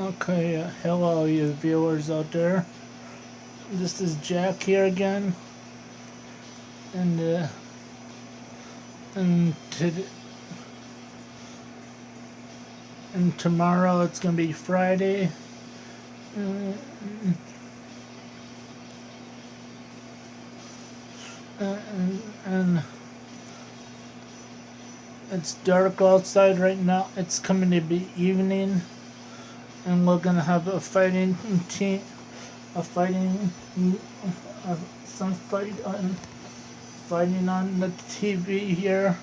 Okay, hello, you viewers out there. This is Jack here again, and and to, and tomorrow it's gonna be Friday, uh, and it's dark outside right now. It's coming to be evening, and we're gonna have a fighting team, a fighting, uh, some fighting on the TV here.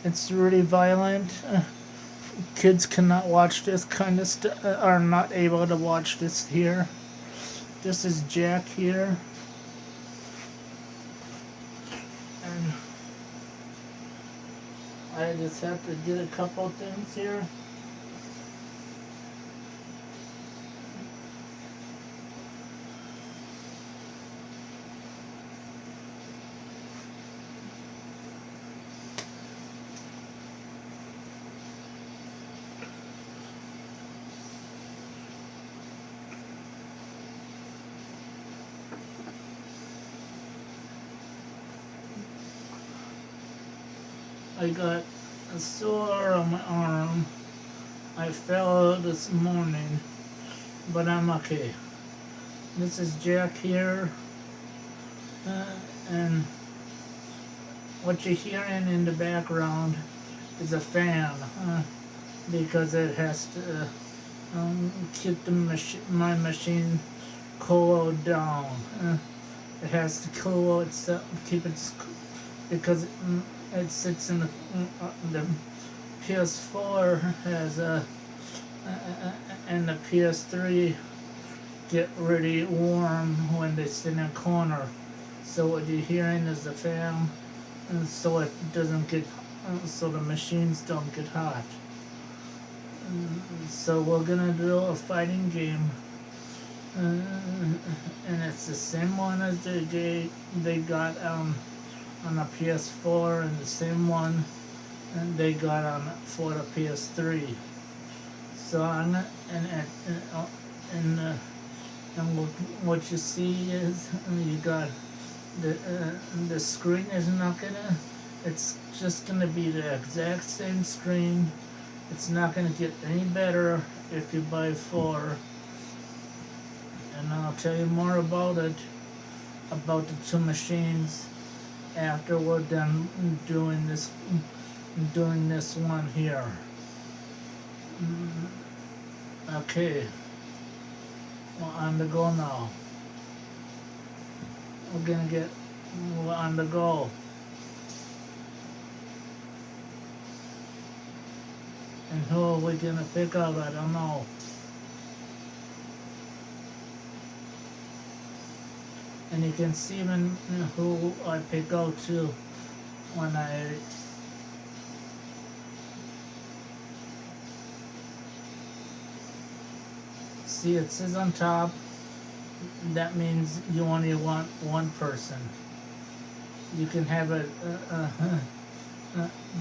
It's really violent. Kids cannot watch this kind of stuff, are not able to watch this here. This is Jack here, and I just have to get a couple things here. I got a sore on my arm. I fell this morning, but I'm okay. This is Jack here, uh, and what you're hearing in the background is a fan, because it has to keep my machine cooled down. It has to cool itself, keep it because it sits in the PS4 has and the PS3 get really warm when they sit in a corner. So what you're hearing is the fan, and so it doesn't get, so the machines don't get hot. So we're gonna do a fighting game, and it's the same one as they got on the PS4, and the same one and they got on for the PS3. So I'm not, and and what you see is you got the screen is not gonna. It's just gonna be the exact same screen. It's not gonna get any better if you buy four. And I'll tell you more about the two machines after we're done doing this one here. Okay, we're on the go now. We're on the go. And who are we gonna pick up? I don't know. And you can see who I pick out too when I see it says on top. That means you only want one person. You can have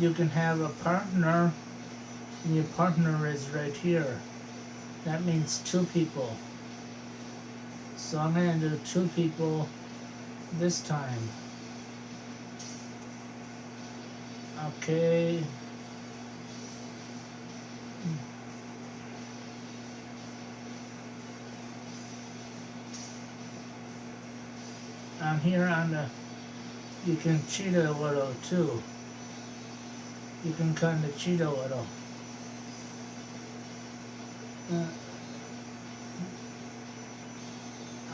you can have a partner, and your partner is right here. That means two people. So I'm gonna do two people this time. Okay. On here on the, you can cheat a little too. You can kind of cheat a little.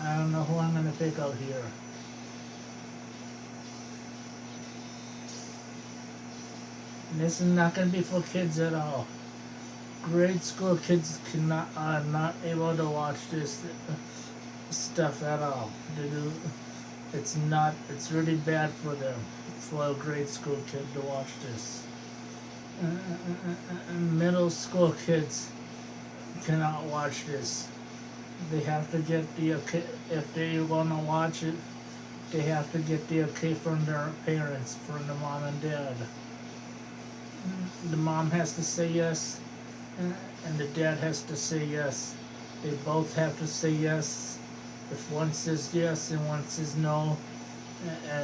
I don't know who I'm gonna pick out here. And this is not gonna be for kids at all. Grade school kids cannot are not able to watch this stuff at all. It's not. It's really bad for them, for a grade school kid to watch this. Middle school kids cannot watch this. They have to get the okay if they wanna watch it. They have to get the okay from their parents, from the mom and dad. The mom has to say yes, and the dad has to say yes. They both have to say yes. If one says yes and one says no,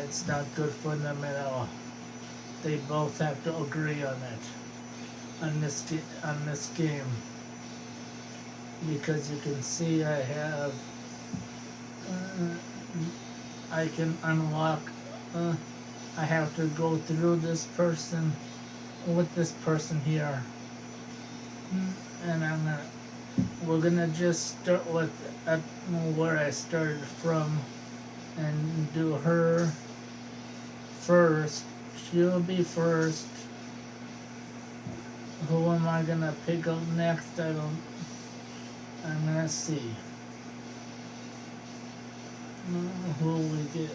it's not good for them at all. They both have to agree on it on this game, because you can see uh, I can unlock. Uh, I have to go through this person with this person here, and we're gonna just start with at where I started from and do her first. She'll be first. Who am I gonna pick up next? I'm gonna see. Who we get.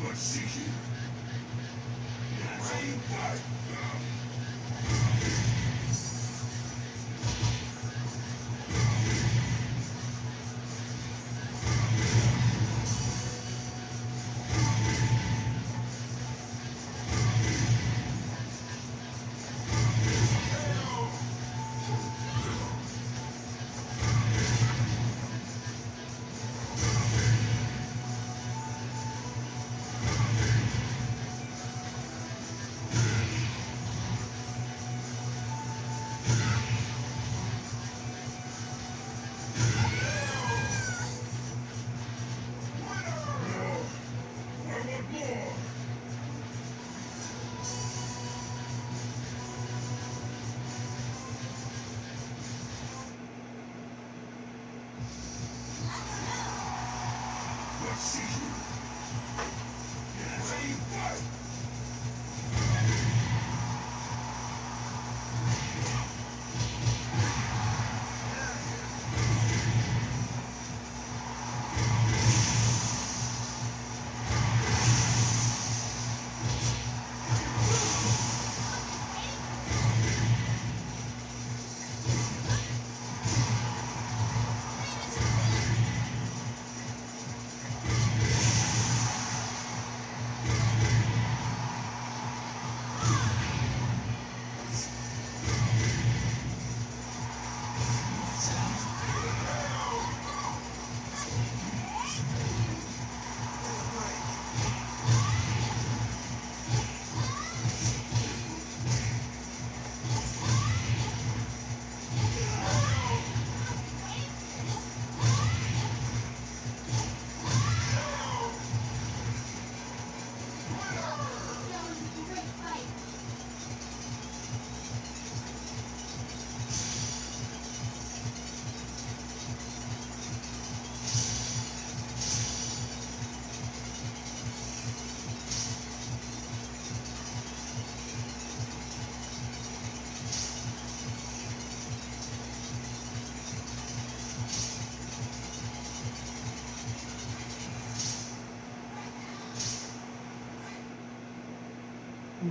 Let's see here. Let's see here.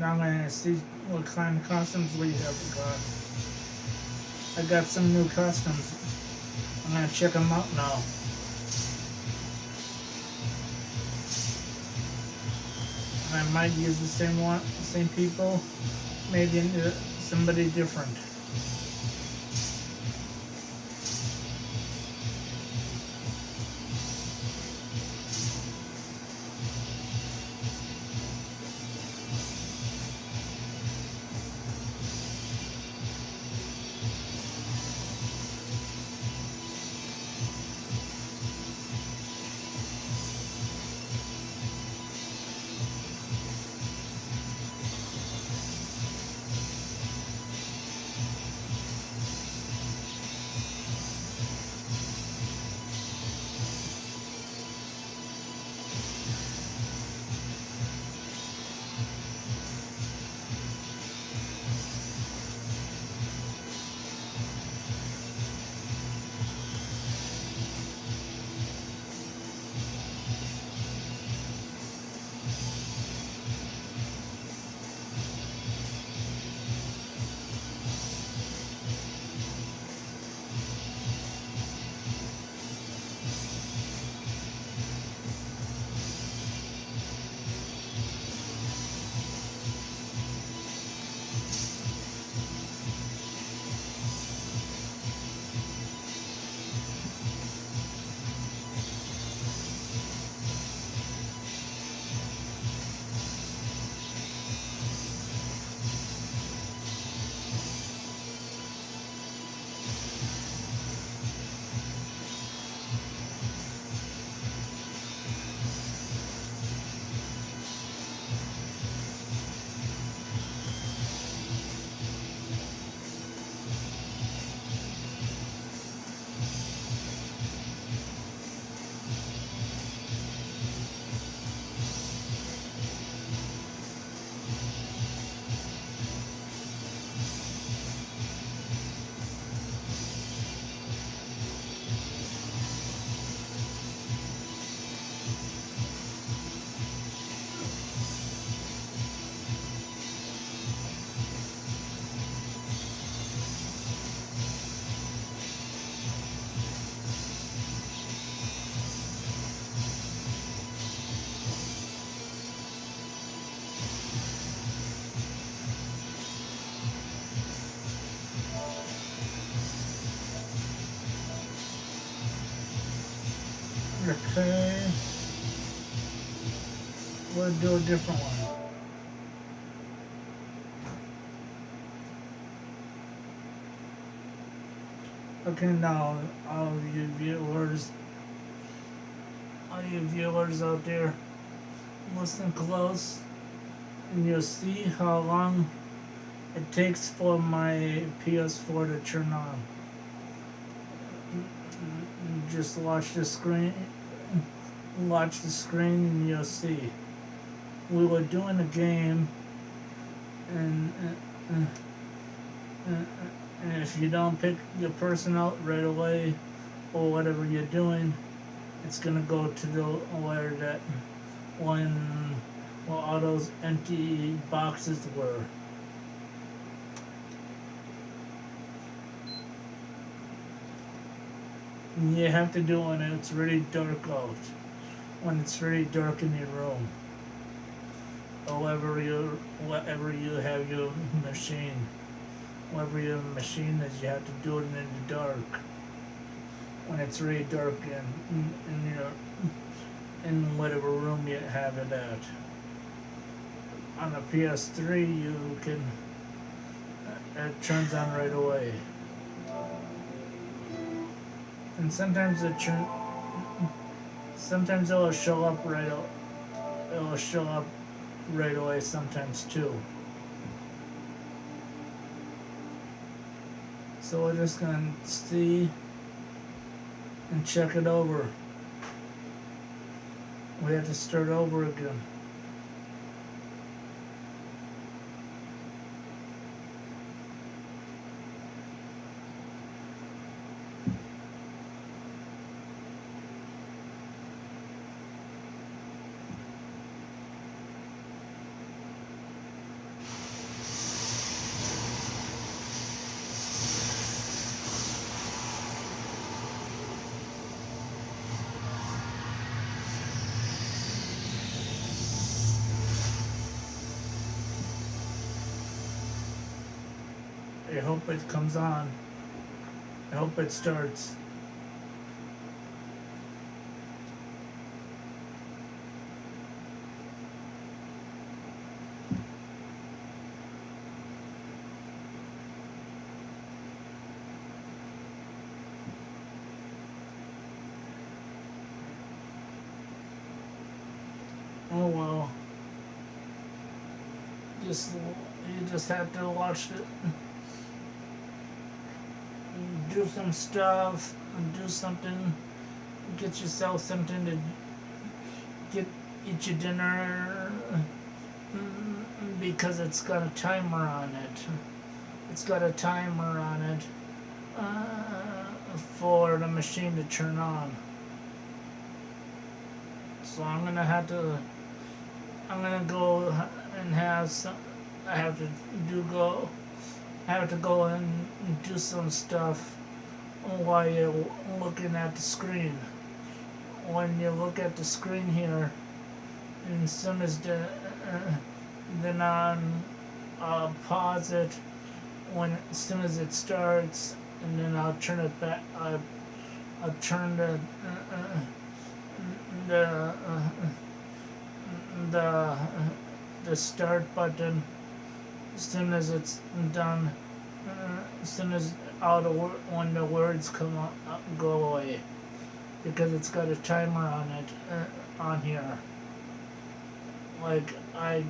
Now I'm gonna see what kind of costumes we have got. I got some new costumes. I'm gonna check them out now. I might use the same one, same people, maybe somebody different. Okay. We'll do a different one. Okay, now all you viewers out there, listen close, and you'll see how long it takes for my PS4 to turn on. Just watch the screen. Watch the screen, and you'll see. We were doing a game, and and if you don't pick your person out right away, or whatever you're doing, it's gonna go to the where that when well all those empty boxes were. And you have to do it when it's really dark out, when it's really dark in your room, or whatever you have your machine, whatever your machine is, you have to do it in the dark. When it's really dark in whatever room you have it at. On a PS3, you can it turns on right away, and sometimes it'll show up right. It'll show up right away sometimes too. So we're just gonna see and check it over. We have to start over again. I hope it comes on. I hope it starts. Oh well. You just have to watch it. Do some stuff, do something, get yourself something to eat your dinner, because it's got a timer on it. It's got a timer on it for the machine to turn on. So I'm gonna go and have some. I have to go and do some stuff while you're looking at the screen. When you look at the screen here, and as soon as then I'll pause it as soon as it starts, and then I'll turn it back. I'll turn the start button as soon as it's done. As soon as when the words go away, because it's got a timer on it on here. Like I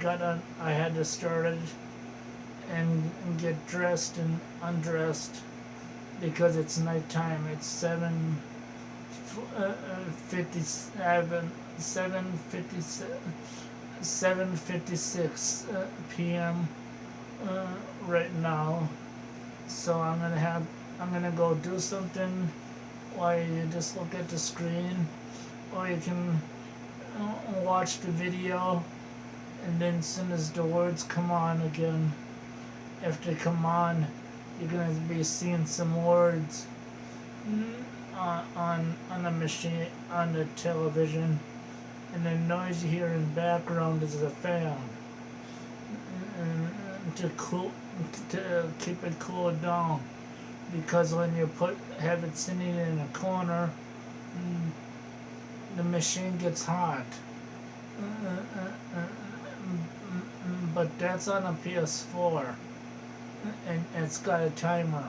had to start it and get dressed and undressed because it's nighttime. It's 7:56 p.m. Right now. So I'm gonna go do something while you just look at the screen, or you can watch the video, and then as soon as the words come on again, if they come on, you're gonna be seeing some words on the machine, on the television, and the noise you hear in the background is a fan to keep it cooled down, because when you have it sitting in a corner, the machine gets hot. But that's on a PS4, and it's got a timer.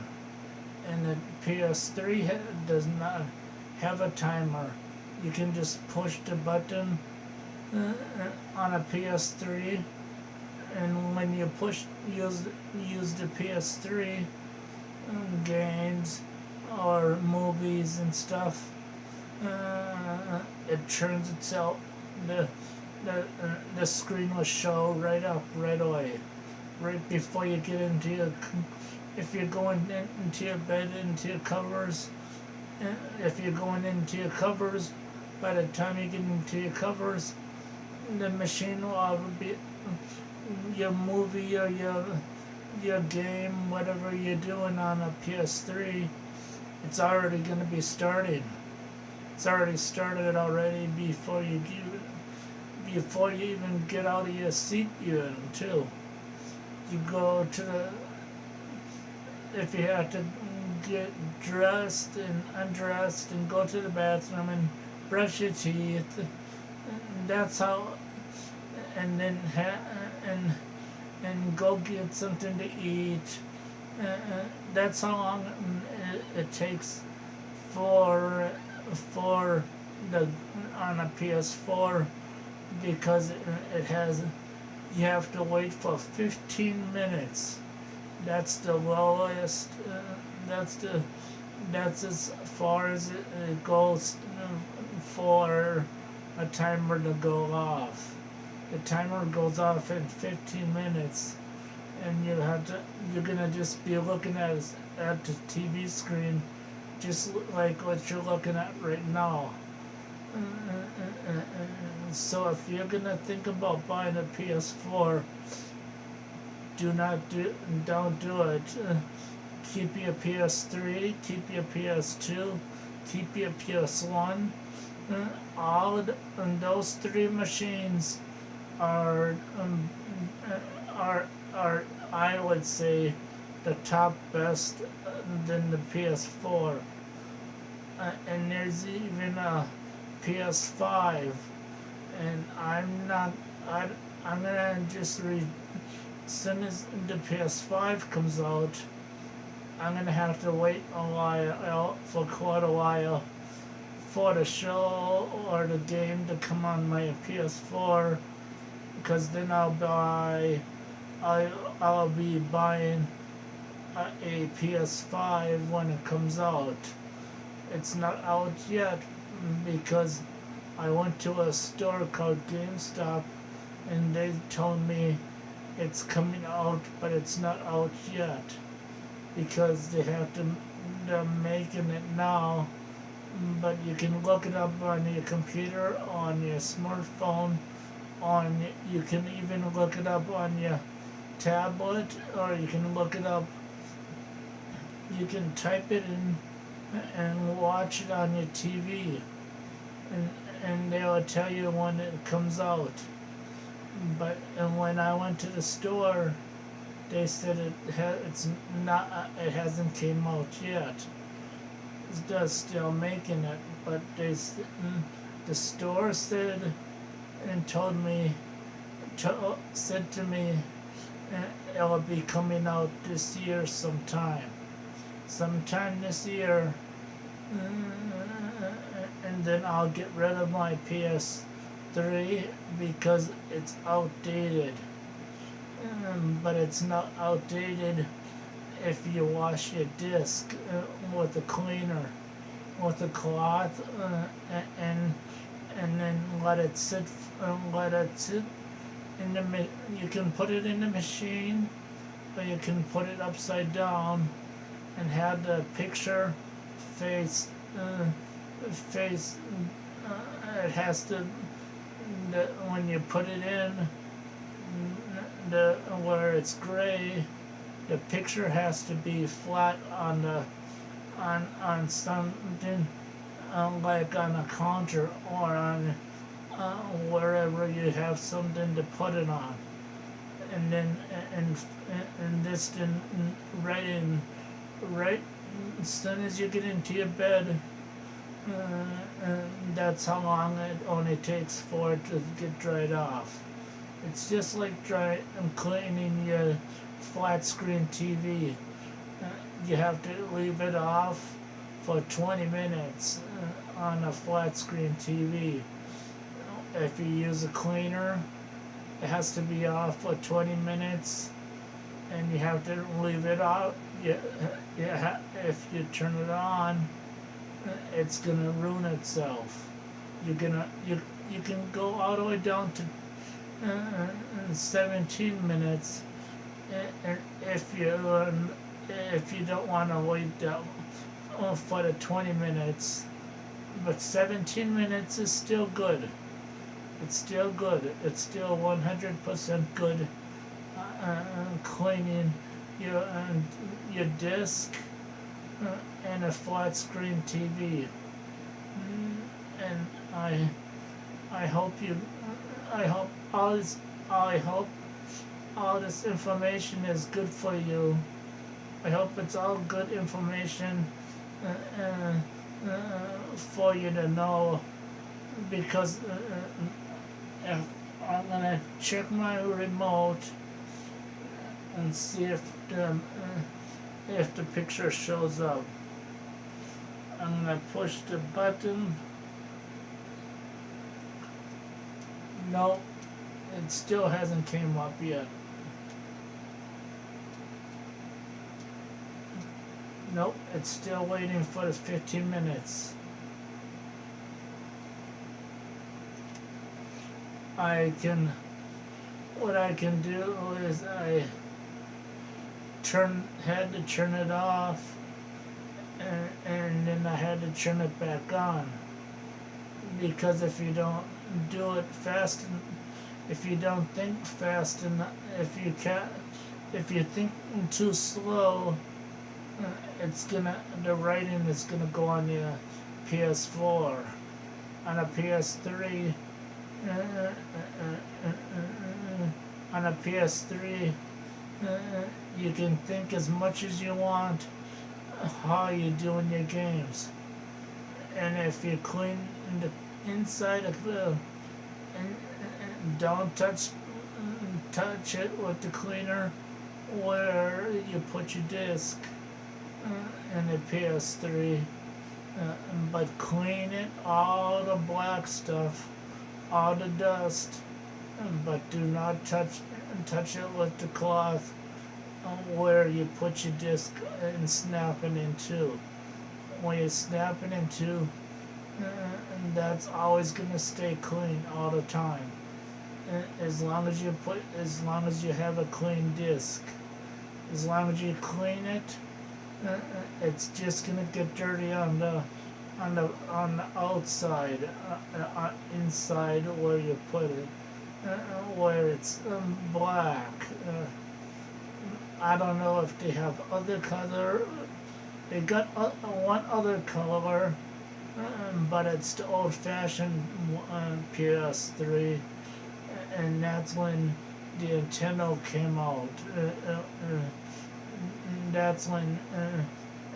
And the PS3 does not have a timer. You can just push the button on a PS3, and when you use the PS3 games or movies and stuff, it turns itself the screen will show right up right away, right before you get into your. If you're going into your bed, into your covers, if you're going into your covers, by the time you get into your covers, the machine will be your movie or your game, whatever you're doing on a PS3. It's already going to be started. It's already started already before you even get out of your seat even too. You go to the, if you have to get dressed and undressed and go to the bathroom and brush your teeth, that's how, and then and go get something to eat. That's how long it takes for the on a PS4, because it has, you have to wait for 15 minutes. That's the lowest. That's as far as it goes for a timer to go off. The timer goes off in 15 minutes, and you're gonna just be looking at the TV screen, just like what you're looking at right now. So if you're gonna think about buying a PS4, don't do it. Keep your PS3, keep your PS2, keep your PS1. Those three machines are I would say the top best than the PS4. And there's even a PS5, and I'm gonna just read. As soon as the PS5 comes out, I'm gonna have to wait for quite a while for the show or the game to come on my PS4, because then I'll be buying a PS5 when it comes out. It's not out yet because I went to a store called GameStop, and they told me it's coming out, but it's not out yet because they're making it now. But you can look it up on your computer, on your smartphone, you can even look it up on your tablet, or you can look it up. You can type it in and watch it on your TV, and they will tell you when it comes out. But when I went to the store, they said it hasn't came out yet. It's still making it, but the store said and said to me it'll be coming out this year sometime this year, and then I'll get rid of my PS3 because it's outdated. But it's not outdated if you wash your disc with a cleaner, with a cloth, and then let it sit in the. You can put it in the machine, or you can put it upside down, and have the picture face. It has to. When you put it in, where it's gray, the picture has to be flat on something, like on a counter or on wherever you have something to put it on, and then and this then right as soon as you get into your bed, and that's how long it only takes for it to get dried off. It's just like dry and cleaning your flat screen TV. Uh, you have to leave it off for 20 minutes on a flat screen TV. If you use a cleaner, it has to be off for 20 minutes, and you have to leave it out. If you turn it on, it's gonna ruin itself. You can go all the way down to 17 minutes, and if you don't want to wait for the 20 minutes, but 17 minutes is still good. It's still good. It's still 100% good. Cleaning your disc and a flat screen TV. And I hope you I hope all this information is good for you. I hope it's all good information for you to know, because if I'm gonna check my remote and see if the picture shows up. I'm gonna push the button. Nope, it still hasn't came up yet. Nope, it's still waiting for the 15 minutes. What I can do is I had to turn it off, and then I had to turn it back on, because if you don't do it fast, if you don't think fast enough, if you think too slow, the writing is gonna go on the PS4. On a PS3, on a PS3, you can think as much as you want how you do in your games, and if you clean the inside of the and don't touch it with the cleaner where you put your disc in the PS3, but clean it, all the black stuff, all the dust, but do not touch it with the cloth where you put your disc and snap it in two. When you snap it in two, and that's always gonna stay clean all the time. As long as you have a clean disc, as long as you clean it, it's just gonna get dirty on the outside, inside where you put it, where it's black. I don't know if they have other color. They got one other color, but it's the old-fashioned PS3, and that's when the Nintendo came out. That's when,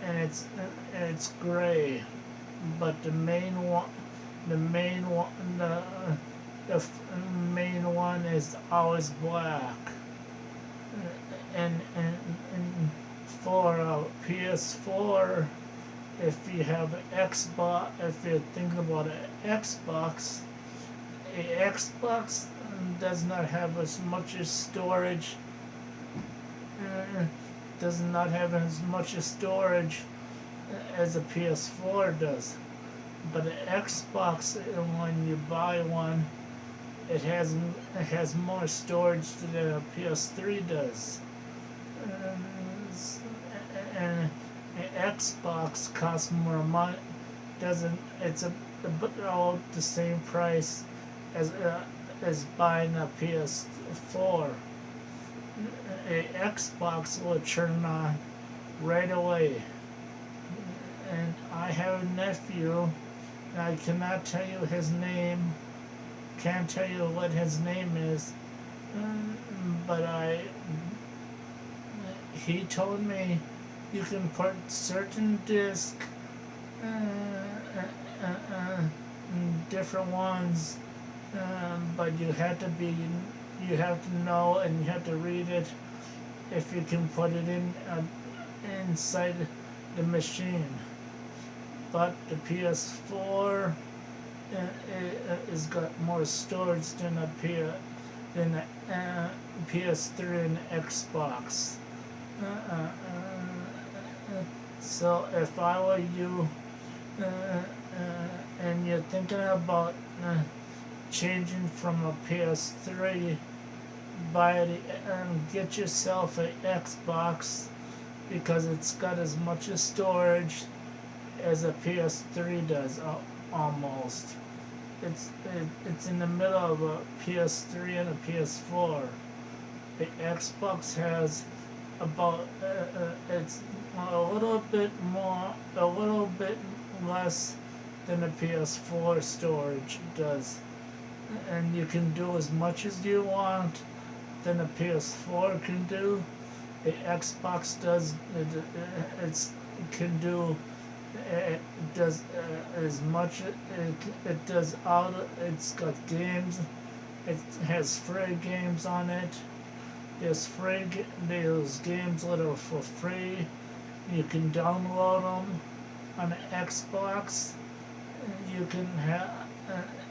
and it's gray, but the main one is always black. And for a PS4, if you have an Xbox, if you're thinking about an Xbox does not have as much as storage. Does not have as much as storage as a PS4 does. But an Xbox, when you buy one, it has more storage than a PS3 does. And an Xbox costs more money. It's about the same price as buying a PS4. A Xbox will turn on right away. And I have a nephew, and I cannot tell you his name. Can't tell you what his name is, but he told me you can put certain disc different ones, but you have to know and you have to read it if you can put it in inside the machine. But the PS4 is got more storage than the PS3 and Xbox. So if I were you, and you're thinking about changing from a PS3, get yourself an Xbox because it's got as much storage as a PS3 does, almost. It's in the middle of a PS3 and a PS4. The Xbox has about it's a little bit less than the PS4 storage does, and you can do as much as you want than the PS4 can do. The Xbox does it can do it does as much it does out. It's got games. It has free games on it. There's games that are for free. You can download them on the Xbox. You can have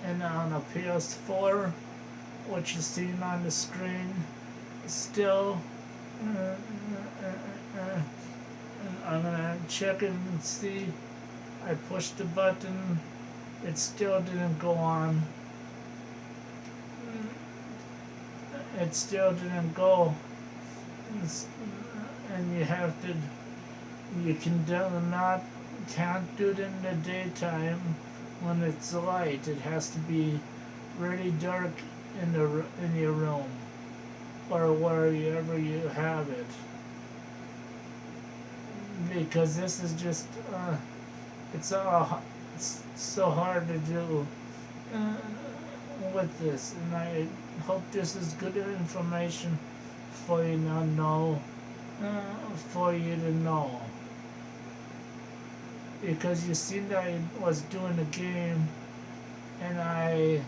and on a PS4, what you're seeing on the screen. Still, I'm gonna check and see. I pushed the button. It still didn't go on. It still didn't go. And can't do it in the daytime when it's light. It has to be really dark in your room or wherever you have it. Because this is just it's so hard to do with this, and I hope this is good information for you to know. Because you seen that I was doing a game, and I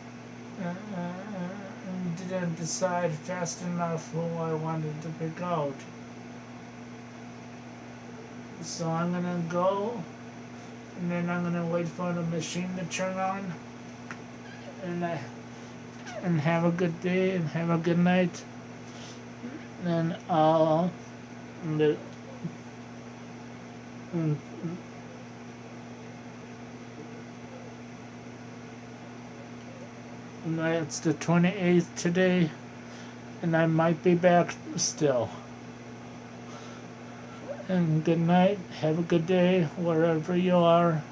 didn't decide fast enough who I wanted to pick out. So I'm gonna go, and then I'm gonna wait for the machine to turn on, and have a good day and have a good night. And it's the 28th today, and I might be back still. And good night, have a good day wherever you are.